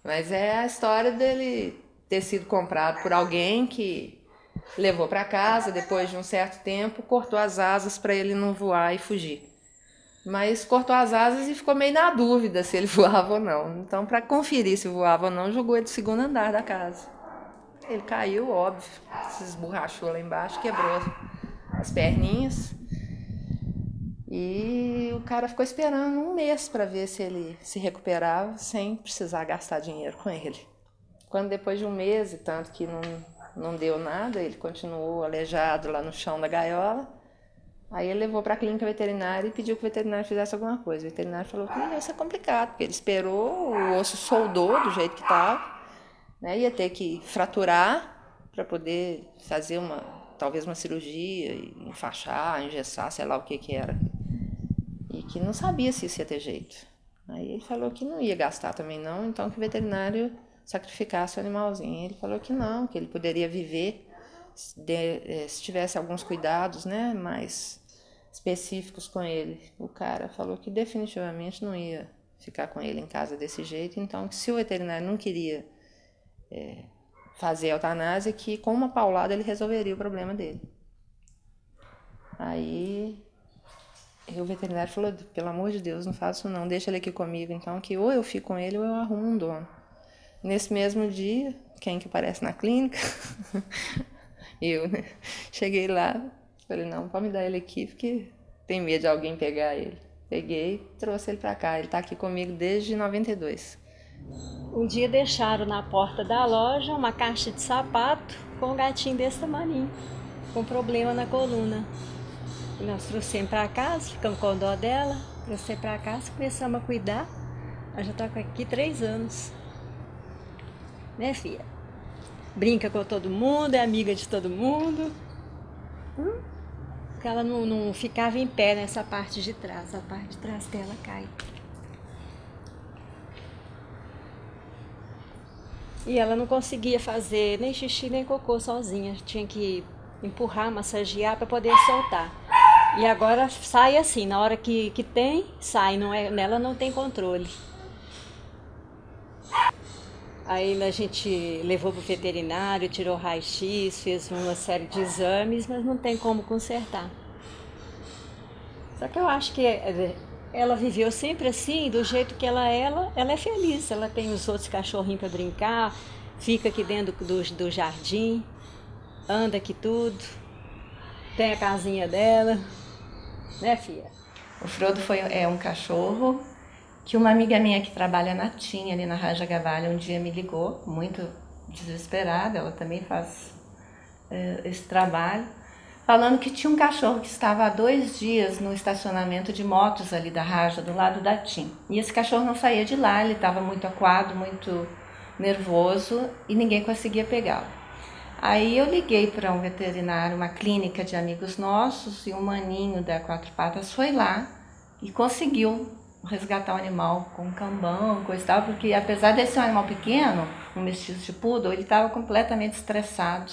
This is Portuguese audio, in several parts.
Mas é a história dele ter sido comprado por alguém que levou para casa, depois de um certo tempo, cortou as asas para ele não voar e fugir. Mas cortou as asas e ficou meio na dúvida se ele voava ou não. Então, para conferir se voava ou não, jogou ele do segundo andar da casa. Ele caiu, óbvio, se esborrachou lá embaixo, quebrou as perninhas. E o cara ficou esperando um mês para ver se ele se recuperava sem precisar gastar dinheiro com ele. Quando depois de um mês e tanto que não deu nada, ele continuou aleijado lá no chão da gaiola. Aí ele levou para a clínica veterinária e pediu que o veterinário fizesse alguma coisa. O veterinário falou que ia ser complicado, porque ele esperou, o osso soldou do jeito que estava, né? Ia ter que fraturar para poder fazer talvez uma cirurgia, enfaixar, engessar, sei lá o que era. E que não sabia se isso ia ter jeito. Aí ele falou que não ia gastar também não, então que o veterinário sacrificasse o animalzinho. Ele falou que não, que ele poderia viver se tivesse alguns cuidados, né, mais específicos com ele. O cara falou que definitivamente não ia ficar com ele em casa desse jeito, então que se o veterinário não queria fazer a eutanásia, que com uma paulada ele resolveria o problema dele. Aí o veterinário falou, pelo amor de Deus, não faça isso não, deixa ele aqui comigo, então, que ou eu fico com ele ou eu arrumo um dono. Nesse mesmo dia, quem que aparece na clínica? Eu, né? Cheguei lá, falei, não, pode me dar ele aqui, porque tem medo de alguém pegar ele. Peguei, trouxe ele pra cá, ele tá aqui comigo desde 92. Um dia deixaram na porta da loja uma caixa de sapato com um gatinho desse tamanho, com problema na coluna. E nós trouxemos para casa, ficamos com dó dela, trouxemos para casa, começamos a cuidar. Ela já está aqui 3 anos. Né, filha? Brinca com todo mundo, é amiga de todo mundo. Porque ela não ficava em pé nessa parte de trás, a parte de trás dela cai. E ela não conseguia fazer nem xixi nem cocô sozinha, tinha que empurrar, massagear para poder soltar. E agora sai assim, na hora que tem, sai, não é, nela não tem controle. Aí a gente levou pro veterinário, tirou raio-x, fez uma série de exames, mas não tem como consertar. Só que eu acho que ela viveu sempre assim, do jeito que ela é feliz. Ela tem os outros cachorrinhos para brincar, fica aqui dentro do jardim, anda aqui tudo, tem a casinha dela, né, filha? O Frodo é um cachorro que uma amiga minha que trabalha na TIM, ali na Raja Gavalha, um dia me ligou, muito desesperada, ela também faz esse trabalho, falando que tinha um cachorro que estava há 2 dias no estacionamento de motos ali da Raja, do lado da TIM. E esse cachorro não saía de lá, ele estava muito acuado, muito nervoso e ninguém conseguia pegá-lo. Aí eu liguei para um veterinário, uma clínica de amigos nossos, e um maninho da Quatro Patas foi lá e conseguiu resgatar o animal com cambão, coisa e tal, porque apesar de ser um animal pequeno, um mestiço de poodle, ele estava completamente estressado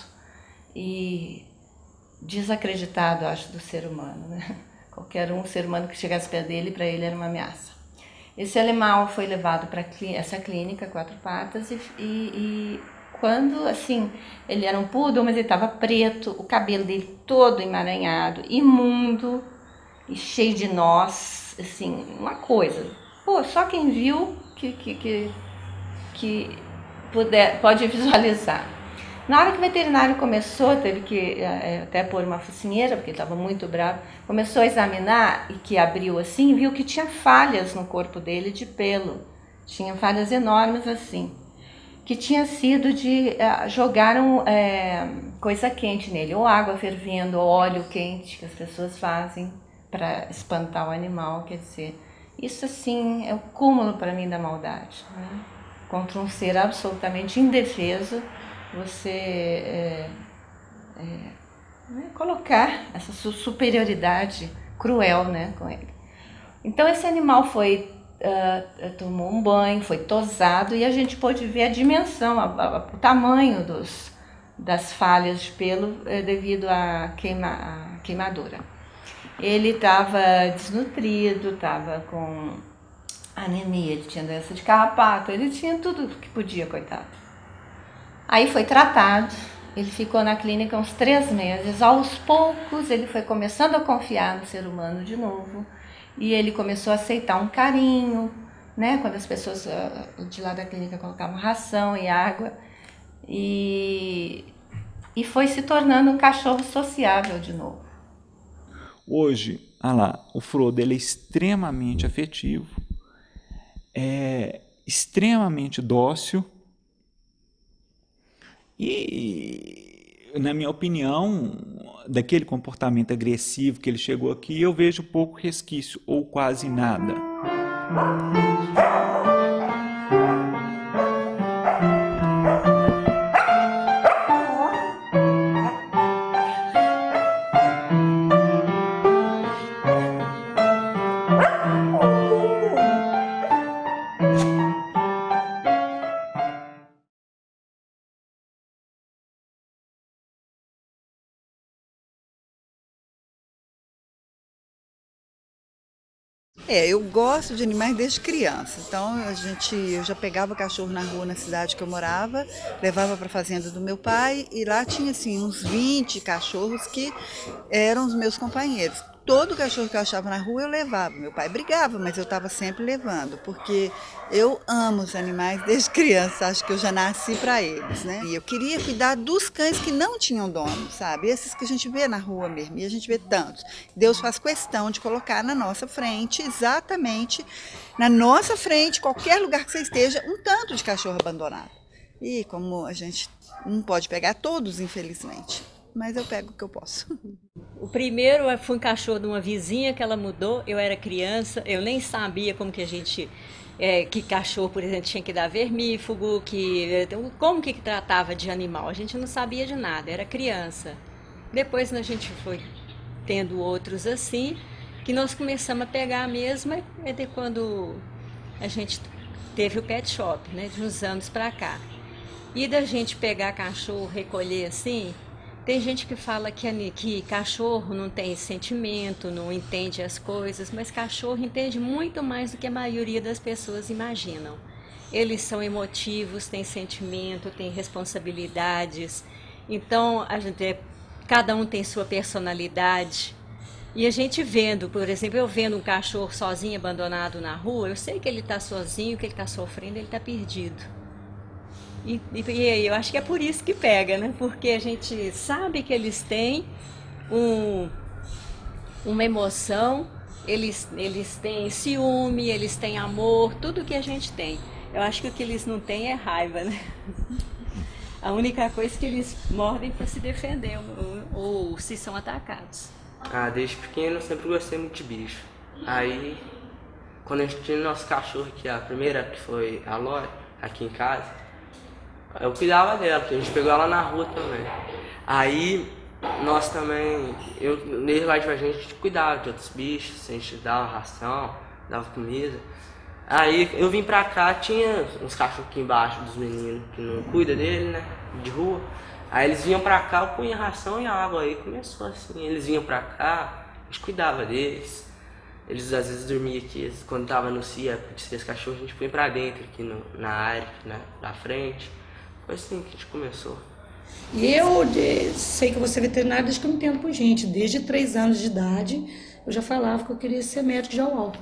e desacreditado, acho, do ser humano, né? Qualquer ser humano que chegasse perto dele, para ele era uma ameaça. Esse animal foi levado para essa clínica Quatro Patas e quando, assim, ele era um poodle, mas ele estava preto, o cabelo dele todo emaranhado, imundo e cheio de nós, assim, uma coisa. Pô, só quem viu que pode visualizar. Na hora que o veterinário começou, teve que até pôr uma focinheira, porque ele estava muito bravo, começou a examinar e que abriu assim, viu que tinha falhas no corpo dele de pelo. Tinha falhas enormes assim, que tinha sido de jogaram coisa quente nele, ou água fervendo, ou óleo quente que as pessoas fazem para espantar o animal, quer dizer, isso assim é o cúmulo para mim da maldade, né? Contra um ser absolutamente indefeso, você colocar essa superioridade cruel, né, com ele. Então esse animal tomou um banho, foi tosado e a gente pôde ver a dimensão, o tamanho das falhas de pelo devido à queimadura. Ele estava desnutrido, estava com anemia, ele tinha doença de carrapato, ele tinha tudo que podia, coitado. Aí foi tratado, ele ficou na clínica uns 3 meses. Aos poucos ele foi começando a confiar no ser humano de novo e ele começou a aceitar um carinho, né? Quando as pessoas de lá da clínica colocavam ração e água, e foi se tornando um cachorro sociável de novo. Hoje, o Frodo ele é extremamente afetivo, é extremamente dócil e, na minha opinião, daquele comportamento agressivo que ele chegou aqui, eu vejo pouco resquício ou quase nada. Eu gosto de animais desde criança, então eu já pegava cachorro na rua na cidade que eu morava, levava para a fazenda do meu pai e lá tinha assim uns 20 cachorros que eram os meus companheiros. Todo cachorro que eu achava na rua eu levava. Meu pai brigava, mas eu estava sempre levando, porque eu amo os animais desde criança, acho que eu já nasci para eles, né? E eu queria cuidar dos cães que não tinham dono, sabe? Esses que a gente vê na rua mesmo, e a gente vê tantos. Deus faz questão de colocar na nossa frente, exatamente na nossa frente, qualquer lugar que você esteja, um tanto de cachorro abandonado. E como a gente não pode pegar todos, infelizmente, mas eu pego o que eu posso. O primeiro foi um cachorro de uma vizinha que ela mudou, eu era criança, eu nem sabia como que a gente, que cachorro, por exemplo, tinha que dar vermífugo, como que tratava de animal, a gente não sabia de nada, era criança. Depois a gente foi tendo outros assim, que nós começamos a pegar mesmo, é de quando a gente teve o pet shop, né, de uns anos pra cá. E da gente pegar cachorro, recolher assim, tem gente que fala que cachorro não tem sentimento, não entende as coisas, mas cachorro entende muito mais do que a maioria das pessoas imaginam. Eles são emotivos, têm sentimento, têm responsabilidades, então cada um tem sua personalidade. E a gente vendo, por exemplo, eu vendo um cachorro sozinho, abandonado na rua, eu sei que ele está sozinho, que ele está sofrendo, ele está perdido. E eu acho que é por isso que pega, né? Porque a gente sabe que eles têm uma emoção, eles têm ciúme, eles têm amor, tudo que a gente tem. Eu acho que o que eles não têm é raiva, né? A única coisa é que eles mordem para se defender ou se são atacados. Desde pequeno eu sempre gostei muito de bicho. Aí, quando a gente tinha nosso cachorro aqui, a primeira que foi a Lore, aqui em casa, eu cuidava dela, porque a gente pegou ela na rua também. Aí, nós também, desde lá de a gente cuidava de outros bichos, a gente dava ração, dava comida. Aí, eu vim pra cá, tinha uns cachorros aqui embaixo dos meninos, que não cuida dele, né, de rua. Aí eles vinham pra cá, eu punha ração e água, aí começou assim, eles vinham pra cá, a gente cuidava deles. Eles às vezes dormiam aqui, quando tava no cia, esse cachorro a gente põe pra dentro, aqui na área, na frente. Foi assim que a gente começou. E eu sei que você é veterinário desde que eu me entendo por gente. Desde 3 anos de idade, eu já falava que eu queria ser médico de alto.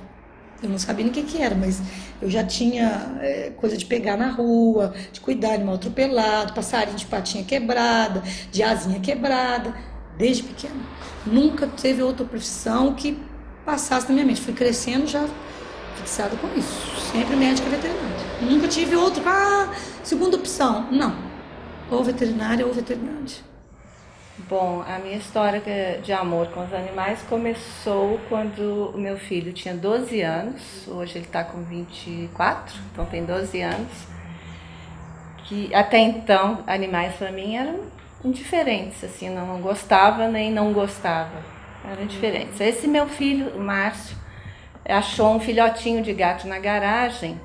Eu não sabia nem o que era, mas eu já tinha coisa de pegar na rua, de cuidar de animal atropelado, passarinho de patinha quebrada, de asinha quebrada, desde pequena. Nunca teve outra profissão que passasse na minha mente. Fui crescendo já fixada com isso. Sempre médica veterinária. Nunca tive outra, segunda opção. Não. Ou veterinária ou veterinária. Bom, a minha história de amor com os animais começou quando o meu filho tinha 12 anos, hoje ele está com 24, então tem 12 anos, que até então animais para mim eram indiferentes, assim, não gostava nem não gostava, eram indiferentes. Esse meu filho, o Márcio, achou um filhotinho de gato na garagem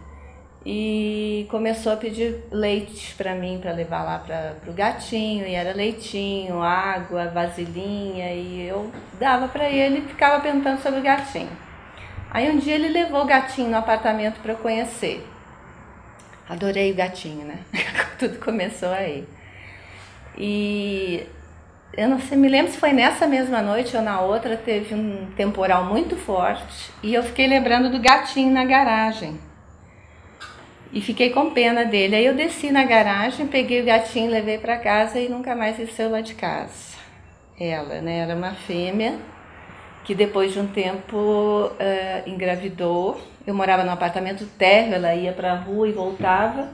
e começou a pedir leite para mim, para levar lá para o gatinho, e era leitinho, água, vasilhinha, e eu dava para ele e ficava perguntando sobre o gatinho. Aí um dia ele levou o gatinho no apartamento para eu conhecer. Adorei o gatinho, né? Tudo começou aí. E eu não sei, me lembro se foi nessa mesma noite ou na outra, teve um temporal muito forte e eu fiquei lembrando do gatinho na garagem. E fiquei com pena dele. Aí eu desci na garagem, peguei o gatinho, levei para casa e nunca mais desceu lá de casa. Ela, né, era uma fêmea que depois de um tempo engravidou. Eu morava num apartamento térreo, ela ia para a rua e voltava.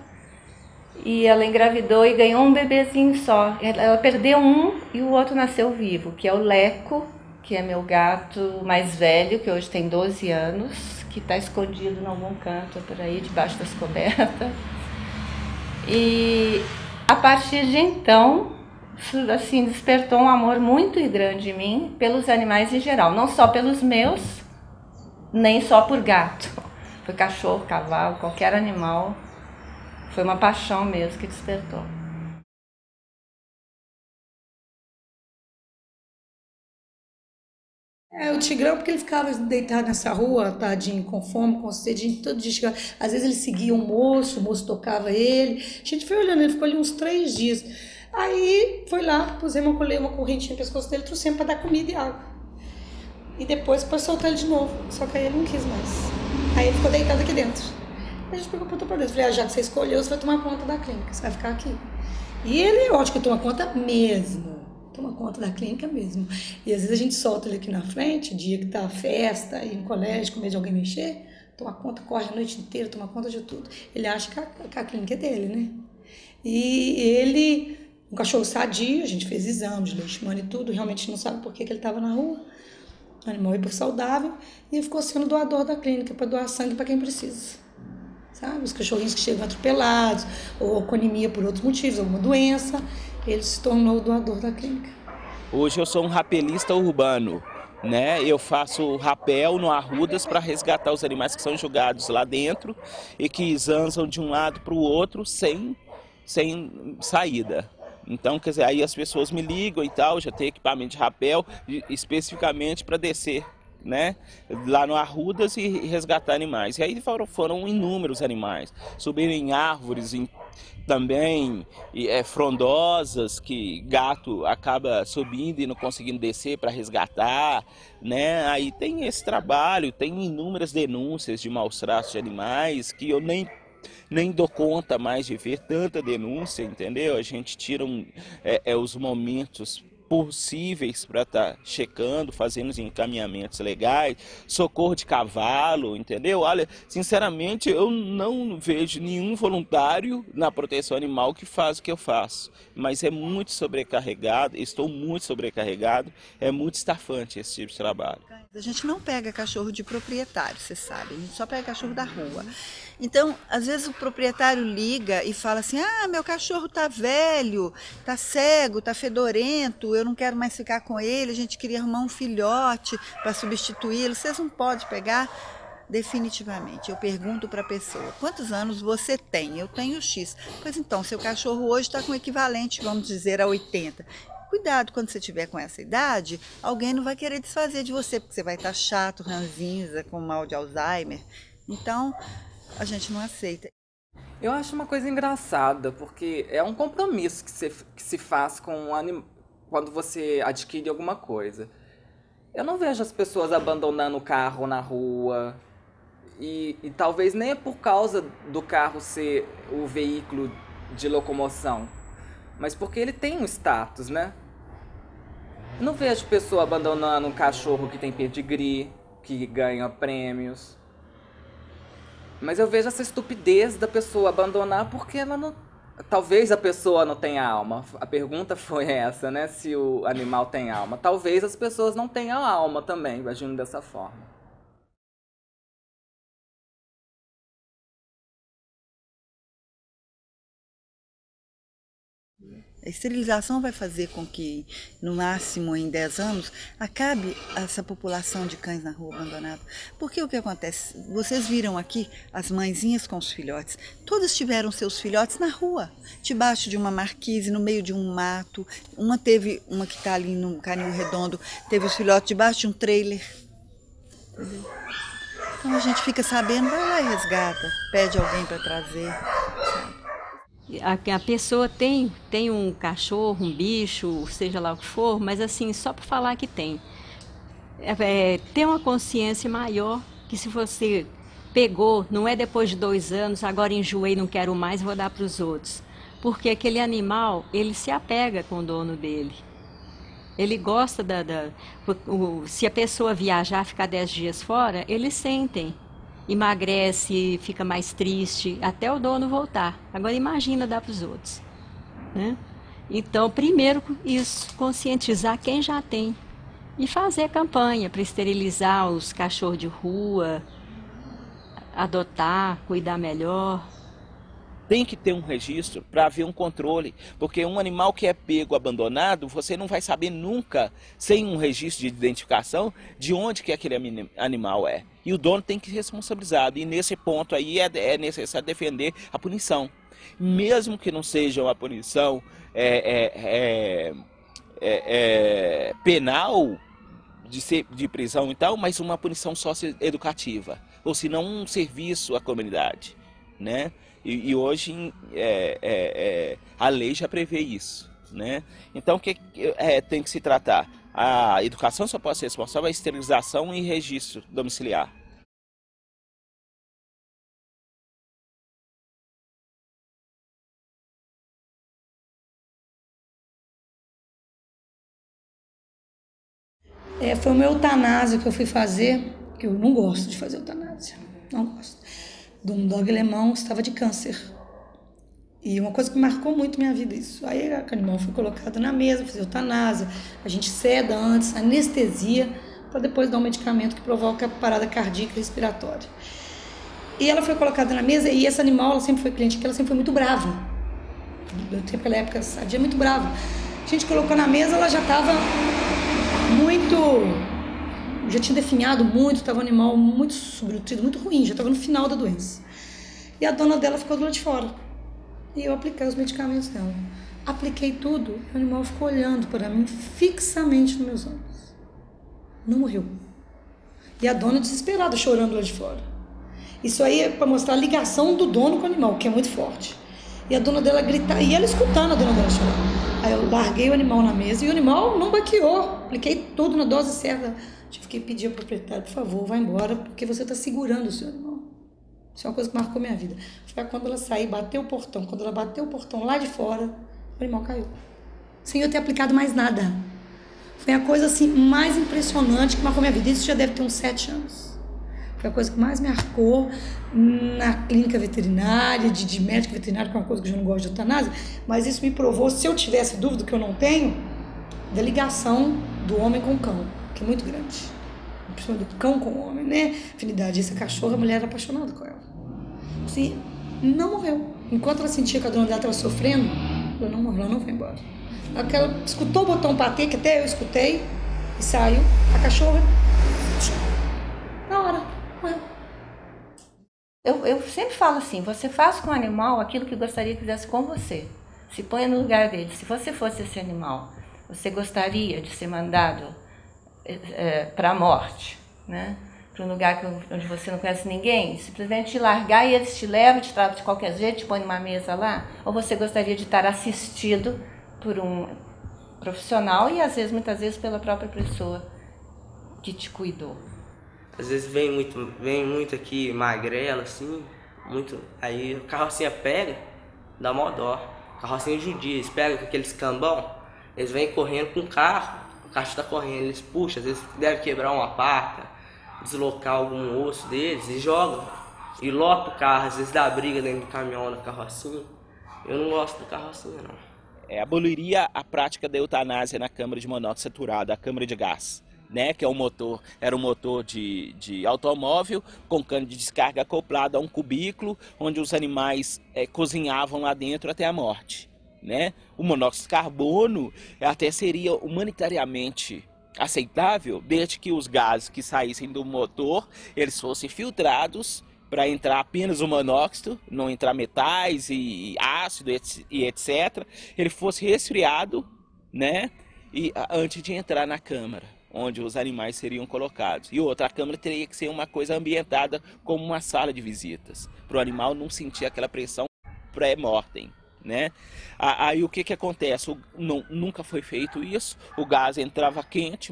E ela engravidou e ganhou um bebezinho só. Ela perdeu um e o outro nasceu vivo, que é o Leco, que é meu gato mais velho, que hoje tem 12 anos, que está escondido em algum canto por aí, debaixo das cobertas. E a partir de então, assim, despertou um amor muito grande em mim pelos animais em geral. Não só pelos meus, nem só por gato. Foi cachorro, cavalo, qualquer animal. Foi uma paixão mesmo que despertou. O Tigrão, porque ele ficava deitado nessa rua, tadinho, com fome, com sede, todo dia chegava. Às vezes ele seguia um moço, o moço tocava ele. A gente foi olhando, ele ficou ali uns 3 dias. Aí foi lá, pusemos uma correntinha no pescoço dele, trouxemos para dar comida e água. E depois soltar ele de novo, só que aí ele não quis mais. Aí ele ficou deitado aqui dentro. A gente perguntou para Deus, falei, já que você escolheu, você vai tomar conta da clínica, você vai ficar aqui. E ele, eu acho que toma conta mesmo. Toma conta da clínica mesmo. E às vezes a gente solta ele aqui na frente, dia que tá festa, ir no colégio, com medo de alguém mexer, toma conta, corre a noite inteira, toma conta de tudo. Ele acha que a clínica é dele, né? E ele, um cachorro sadio, a gente fez exame de leishmania e tudo, realmente não sabe por que ele estava na rua. Animal hiper saudável, e ele ficou sendo doador da clínica, para doar sangue para quem precisa. Sabe? Os cachorrinhos que chegam atropelados, ou com anemia por outros motivos, alguma doença, ele se tornou o doador da clínica. Hoje eu sou um rapelista urbano, né? Eu faço rapel no Arrudas para resgatar os animais que são jogados lá dentro e que zanzam de um lado para o outro sem saída. Então, quer dizer, aí as pessoas me ligam e tal, já tem equipamento de rapel especificamente para descer, né, lá no Arrudas e resgatar animais. E aí foram inúmeros animais, subiram em árvores, também frondosas, que gato acaba subindo e não conseguindo descer para resgatar, né? Aí tem esse trabalho, tem inúmeras denúncias de maus tratos de animais que eu nem dou conta mais de ver tanta denúncia, entendeu? A gente tira os momentos possíveis para estar checando, fazendo os encaminhamentos legais, socorro de cavalo, entendeu? Olha, sinceramente, eu não vejo nenhum voluntário na proteção animal que faz o que eu faço, mas é muito sobrecarregado, estou muito sobrecarregado, é muito estafante esse tipo de trabalho. A gente não pega cachorro de proprietário, você sabe, a gente só pega cachorro da rua. Então, às vezes o proprietário liga e fala assim, meu cachorro tá velho, tá cego, tá fedorento, eu não quero mais ficar com ele, a gente queria arrumar um filhote para substituí-lo, vocês não podem pegar? Definitivamente, eu pergunto para a pessoa, quantos anos você tem? Eu tenho X. Pois então, seu cachorro hoje está com o equivalente, vamos dizer, a 80. Cuidado, quando você tiver com essa idade, alguém não vai querer desfazer de você, porque você vai estar chato, ranzinza, com mal de Alzheimer. Então, a gente não aceita. Eu acho uma coisa engraçada, porque é um compromisso que se faz com o animal quando você adquire alguma coisa. Eu não vejo as pessoas abandonando o carro na rua, e talvez nem é por causa do carro ser o veículo de locomoção, mas porque ele tem um status, né? Eu não vejo pessoa abandonando um cachorro que tem pedigree, que ganha prêmios. Mas eu vejo essa estupidez da pessoa abandonar porque ela não... Talvez a pessoa não tenha alma. A pergunta foi essa, né? Se o animal tem alma. Talvez as pessoas não tenham alma também, agindo dessa forma. A esterilização vai fazer com que, no máximo em 10 anos, acabe essa população de cães na rua abandonados. Porque o que acontece? Vocês viram aqui as mãezinhas com os filhotes. Todas tiveram seus filhotes na rua, debaixo de uma marquise, no meio de um mato. Uma que está ali no Caninho Redondo, teve os filhotes debaixo de um trailer. Entendeu? Então a gente fica sabendo, vai lá e resgata, pede alguém para trazer. A pessoa tem um cachorro, um bicho, seja lá o que for, mas assim, só para falar que tem. Ter uma consciência maior que se você pegou, não é depois de 2 anos, agora enjoei, não quero mais, vou dar para os outros. Porque aquele animal, ele se apega com o dono dele. Ele gosta se a pessoa viajar, ficar 10 dias fora, eles sentem. Emagrece, fica mais triste, até o dono voltar. Agora imagina dar para os outros, né? Então, primeiro isso, conscientizar quem já tem. E fazer campanha para esterilizar os cachorros de rua, adotar, cuidar melhor. Tem que ter um registro para haver um controle, porque um animal que é pego abandonado, você não vai saber nunca, sem um registro de identificação, de onde que aquele animal é. E o dono tem que ser responsabilizado, e nesse ponto aí é necessário defender a punição. Mesmo que não seja uma punição penal, de prisão e tal, mas uma punição socioeducativa, ou se não um serviço à comunidade, né? E hoje a lei já prevê isso, né? Então o que tem que se tratar? A educação só pode ser responsável, a esterilização e registro domiciliar. Foi uma eutanásia que eu fui fazer, que eu não gosto de fazer eutanásia, não gosto. De um dog alemão que estava de câncer. E uma coisa que marcou muito minha vida isso. Aí o animal foi colocado na mesa, fazer eutanásia, a gente seda antes, anestesia, para depois dar um medicamento que provoca parada cardíaca respiratória. E ela foi colocada na mesa, e esse animal, ela sempre foi cliente, que ela sempre foi muito brava. Naquela época, a dia muito brava. A gente colocou na mesa, ela já estava já tinha definhado muito, estava um animal muito subnutrido, muito ruim, já estava no final da doença. E a dona dela ficou do lado de fora. E eu apliquei os medicamentos dela. Apliquei tudo, o animal ficou olhando para mim fixamente nos meus olhos. Não morreu. E a dona desesperada, chorando lá de fora. Isso aí é para mostrar a ligação do dono com o animal, que é muito forte. E a dona dela gritar, e ela escutando a dona dela chorar. Aí eu larguei o animal na mesa e o animal não baqueou. Apliquei tudo na dose certa. Tive que pedir ao proprietário, por favor, vá embora, porque você está segurando o seu animal. Isso é uma coisa que marcou minha vida. Foi quando ela saiu, bateu o portão. Quando ela bateu o portão lá de fora, o animal caiu. Sem eu ter aplicado mais nada. Foi a coisa assim, mais impressionante que marcou minha vida. Isso já deve ter uns 7 anos. Foi a coisa que mais me marcou na clínica veterinária, de médico veterinário, que é uma coisa que eu já não gosto de eutanásia, mas isso me provou, se eu tivesse dúvida, que eu não tenho, da ligação do homem com o cão, que é muito grande. Principalmente do cão com o homem, né? Afinidade. Essa cachorra, a mulher era apaixonada com ela. Assim, não morreu. Enquanto ela sentia que a dona dela estava sofrendo, ela não morreu, ela não foi embora. Ela escutou o botão bater, que até eu escutei, e saiu. A cachorra, na hora. Eu sempre falo assim, você faz com o animal aquilo que gostaria que fizesse com você. Se ponha no lugar dele. Se você fosse esse animal, você gostaria de ser mandado para a morte, né? Para um lugar onde você não conhece ninguém, simplesmente te largar e eles te levam, te tratam de qualquer jeito, te põem numa mesa lá? Ou você gostaria de estar assistido por um profissional e às vezes, muitas vezes, pela própria pessoa que te cuidou? Às vezes vem muito aqui magrela, assim, muito. Aí a carrocinha pega, dá mó dó. Carrocinha judia, eles pegam com aqueles cambão, eles vêm correndo com o carro está correndo, eles puxam, às vezes deve quebrar uma pata, deslocar algum osso deles e jogam. E lota o carro, às vezes dá briga dentro do caminhão, na carrocinha. Eu não gosto da carrocinha, não. Aboliria a prática da eutanásia na câmara de monóxido saturado, a câmara de gás. Né, que é um motor, era um motor de automóvel com cano de descarga acoplado a um cubículo onde os animais cozinhavam lá dentro até a morte. Né? O monóxido de carbono até seria humanitariamente aceitável, desde que os gases que saíssem do motor eles fossem filtrados para entrar apenas o monóxido, não entrar metais e ácido e etc. Ele fosse resfriado, né? E antes de entrar na câmara. onde os animais seriam colocados. E outra, a câmara teria que ser uma coisa ambientada como uma sala de visitas, para o animal não sentir aquela pressão pré-mortem, né? Aí o que acontece? Nunca foi feito isso, o gás entrava quente,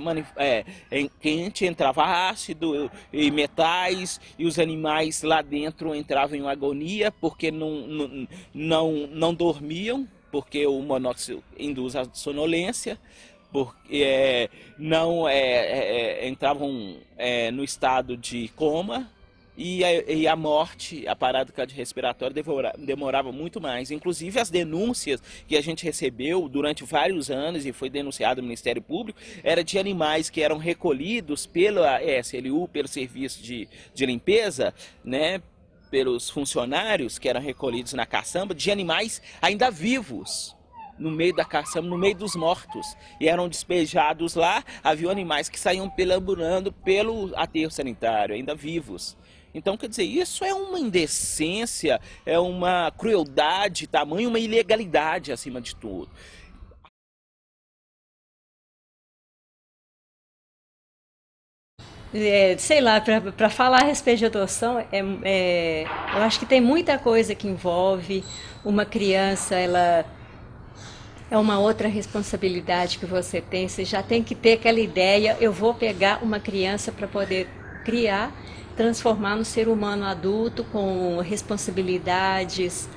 entrava ácido e metais, e os animais lá dentro entravam em agonia porque não dormiam, porque o monóxido induz a sonolência, porque entravam no estado de coma, e a morte, a parada cardiorrespiratória demorava muito mais. Inclusive as denúncias que a gente recebeu durante vários anos e foi denunciado no Ministério Público, era de animais que eram recolhidos pela SLU, pelo serviço de limpeza, né, pelos funcionários que eram recolhidos na caçamba, de animais ainda vivos no meio da caçamba, no meio dos mortos, e eram despejados lá. Havia animais que saíam perambulando pelo aterro sanitário, ainda vivos. Então, quer dizer, isso é uma indecência, é uma crueldade, tamanho, uma ilegalidade acima de tudo. Sei lá, para falar a respeito de adoção, eu acho que tem muita coisa que envolve uma criança, ela é uma outra responsabilidade que você tem. Você já tem que ter aquela ideia, eu vou pegar uma criança para poder criar, transformar no ser humano adulto com responsabilidades,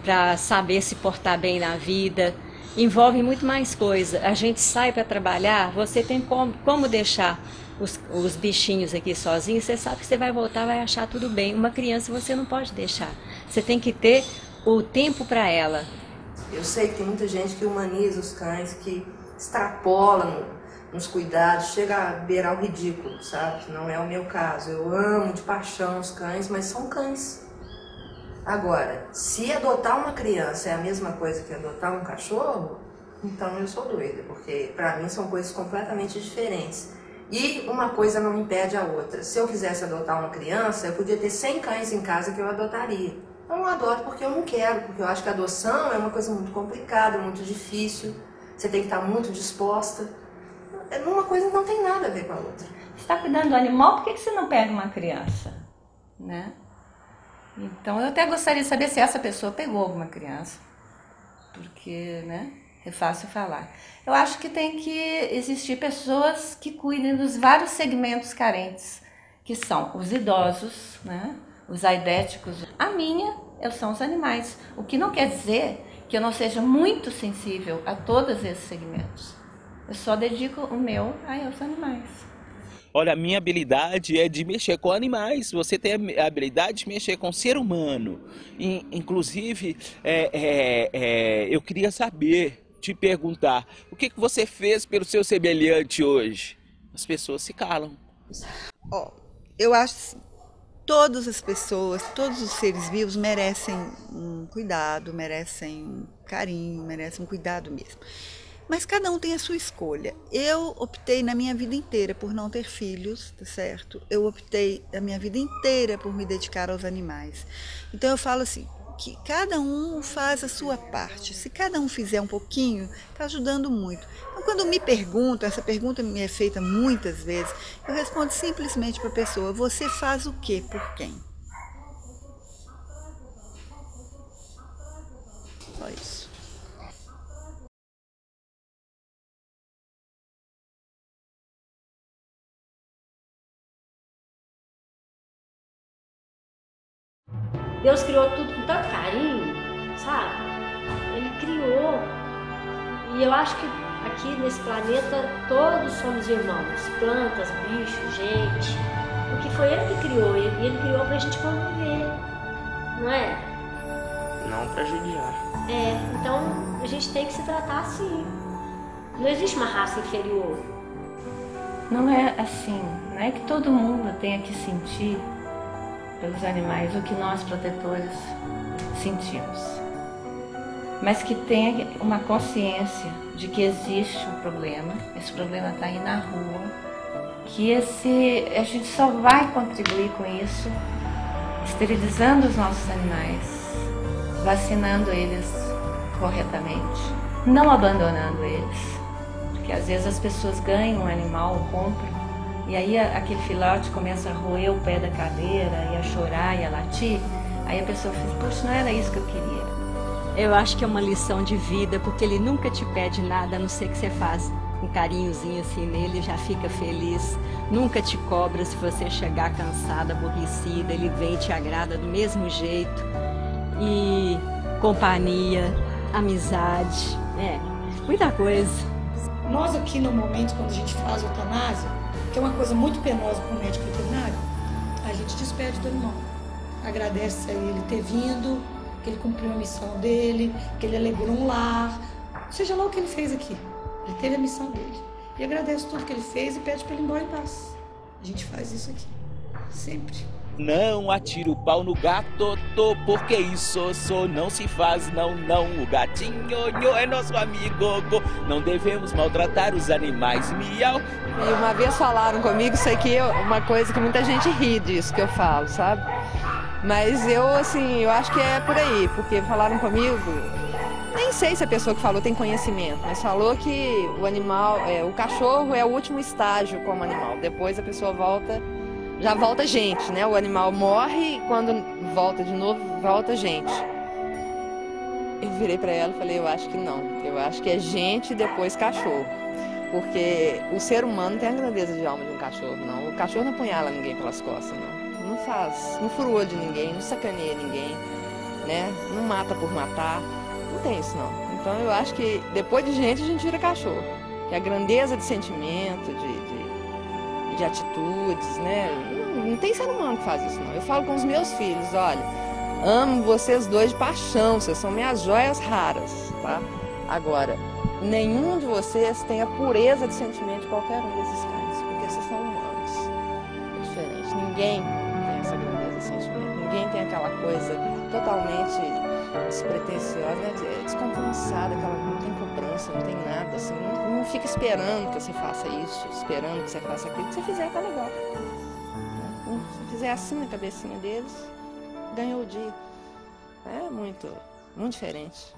para saber se portar bem na vida. Envolve muito mais coisa. A gente sai para trabalhar, você tem como deixar os bichinhos aqui sozinhos, você sabe que você vai voltar, vai achar tudo bem. Uma criança você não pode deixar. Você tem que ter o tempo para ela. Eu sei que tem muita gente que humaniza os cães, que extrapola nos cuidados, chega a beirar o ridículo, sabe? Não é o meu caso. Eu amo de paixão os cães, mas são cães. Agora, se adotar uma criança é a mesma coisa que adotar um cachorro, então eu sou doida, porque para mim são coisas completamente diferentes. E uma coisa não impede a outra. Se eu quisesse adotar uma criança, eu podia ter 100 cães em casa que eu adotaria. Eu não adoto porque eu não quero, porque eu acho que a adoção é uma coisa muito complicada, muito difícil. Você tem que estar muito disposta. Uma coisa não tem nada a ver com a outra. Você está cuidando do animal, por que você não pega uma criança? Né? Então eu até gostaria de saber se essa pessoa pegou alguma criança. Porque, né, é fácil falar. Eu acho que tem que existir pessoas que cuidem dos vários segmentos carentes, que são os idosos, né, os aidéticos. A minha são os animais, o que não quer dizer que eu não seja muito sensível a todos esses segmentos. Eu só dedico o meu aos animais. Olha, a minha habilidade é de mexer com animais. Você tem a habilidade de mexer com o ser humano. Inclusive, eu queria saber, te perguntar, o que você fez pelo seu semelhante hoje? As pessoas se calam. Eu acho assim, todas as pessoas, todos os seres vivos merecem um cuidado, merecem um carinho, merecem um cuidado mesmo. Mas cada um tem a sua escolha. Eu optei na minha vida inteira por não ter filhos, tá certo? Eu optei a minha vida inteira por me dedicar aos animais. Então eu falo assim, que cada um faz a sua parte. Se cada um fizer um pouquinho, está ajudando muito. Então quando me perguntam, essa pergunta me é feita muitas vezes, eu respondo simplesmente para a pessoa, você faz o quê por quem? Só isso. Deus criou tudo com tanto carinho, sabe? Ele criou. E eu acho que aqui nesse planeta todos somos irmãos. Plantas, bichos, gente. Porque foi ele que criou. E ele criou pra gente conviver. Não é? Não pra judiar. Então a gente tem que se tratar assim. Não existe uma raça inferior. Não é assim. Não é que todo mundo tenha que sentir pelos animais o que nós protetores sentimos, mas que tenha uma consciência de que existe um problema, esse problema está aí na rua, que a gente só vai contribuir com isso esterilizando os nossos animais, vacinando eles corretamente, não abandonando eles. Porque às vezes as pessoas ganham um animal, compram, e aí aquele filhote começa a roer o pé da cadeira, e a chorar, e a latir. Aí a pessoa fala, poxa, não era isso que eu queria. Eu acho que é uma lição de vida, porque ele nunca te pede nada, a não ser que você faz um carinhozinho assim nele, já fica feliz. Nunca te cobra se você chegar cansada, aborrecida, ele vem e te agrada do mesmo jeito. E companhia, amizade, muita coisa. Nós aqui normalmente, quando a gente faz eutanásia, que é uma coisa muito penosa para o médico veterinário, a gente despede do animal. Agradece a ele ter vindo, que ele cumpriu a missão dele, que ele alegrou um lar, seja lá o que ele fez aqui. Ele teve a missão dele. E agradece tudo que ele fez e pede para ele ir embora em paz. A gente faz isso aqui, sempre. Não atire o pau no gato, porque isso não se faz, não. O gatinho é nosso amigo, não devemos maltratar os animais, miau. E uma vez falaram comigo, isso aqui é uma coisa que muita gente ri disso que eu falo, sabe? Mas eu acho que é por aí, porque falaram comigo, nem sei se a pessoa que falou tem conhecimento, mas falou que o animal, o cachorro é o último estágio como animal, depois a pessoa já volta gente, né? O animal morre e quando volta de novo, volta gente. Eu virei pra ela e falei, eu acho que não. Eu acho que é gente e depois cachorro. Porque o ser humano não tem a grandeza de alma de um cachorro, não. O cachorro não apunhala ninguém pelas costas, não. Não faz, não furou de ninguém, não sacaneia ninguém, né? Não mata por matar. Não tem isso, não. Então eu acho que depois de gente a gente vira cachorro. Que a grandeza de sentimento, de atitudes, né? Não tem ser humano que faz isso, não. Eu falo com os meus filhos, olha, amo vocês dois de paixão, vocês são minhas joias raras, tá? Agora, nenhum de vocês tem a pureza de sentimento de qualquer um desses cães, porque vocês são humanos. É diferente. Ninguém tem essa grandeza de sentimento, ninguém tem aquela coisa totalmente despretensiosa, né? Descompromissada, aquela não tem cobrança, não tem nada, assim, não fica esperando que você faça isso, esperando que você faça aquilo. Se você fizer, tá legal. Se fizer assim na cabecinha deles, ganhou o dia. É muito diferente.